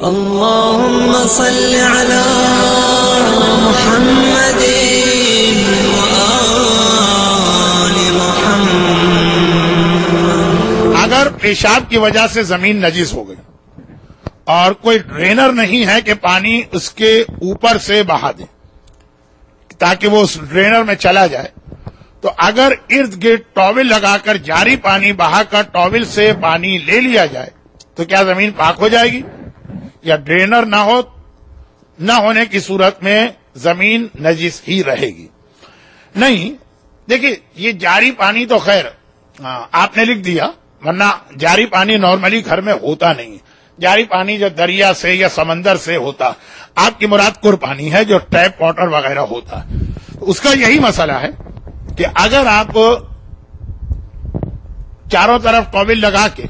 اللهم صل على محمد وآل محمد۔ اگر پیشاب کی وجہ سے زمین نجس ہو گئی اور کوئی ڈرینر نہیں ہے کہ پانی اس کے اوپر سے بہا دے تاکہ وہ اس ڈرینر میں چلا جائے، تو اگر ارد گرد ٹاول لگا کر جاری پانی بہا کر ٹاول سے پانی لے لیا جائے تو کیا زمین پاک ہو جائے گی؟ یا ڈرینر نہ ہونے کی صورت میں زمین نجس ہی رہے گی؟ نہیں، دیکھیے یہ جاری پانی تو خیر آپ نے لکھ دیا، ورنہ جاری پانی نارملی گھر میں ہوتا نہیں۔ جاری پانی جو دریا سے یا سمندر سے ہوتا، آپ کی مراد کور پانی ہے جو ٹیپ واٹر وغیرہ ہوتا ہے۔ اس کا یہی مسئلہ ہے کہ اگر آپ چاروں طرف ٹاول لگا کے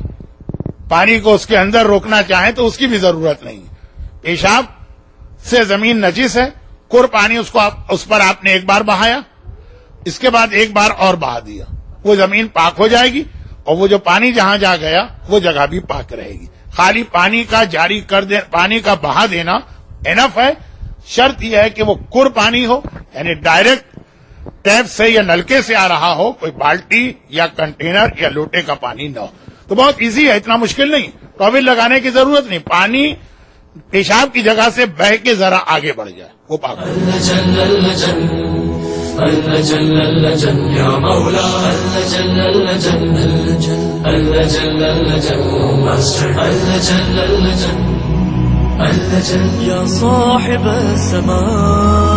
پانی کو اس کے اندر روکنا چاہیں تو اس کی بھی ضرورت نہیں۔ پیشاب سے زمین نجس ہے، کور پانی اس پر آپ نے ایک بار بہایا، اس کے بعد ایک بار اور بہا دیا، وہ زمین پاک ہو جائے گی اور وہ جو پانی جہاں جا گیا وہ جگہ بھی پاک رہے گی۔ خالی پانی کا جاری پانی کا بہا دینا انف ہے، شرط یہ ہے کہ وہ کور پانی ہو، یعنی ڈائریکٹ ٹیپ سے یا نلکے سے آ رہا ہو، کوئی بالٹی یا کنٹینر یا لوٹے کا پانی نہ ہو۔ تو بہت ایزی ہے، اتنا مشکل نہیں، ٹاول لگانے کی ضرورت نہیں، پانی پیشاب کی جگہ سے بہ کے ذرا آگے بڑھ جائے وہ پاک ہو۔ يا صاحب السماء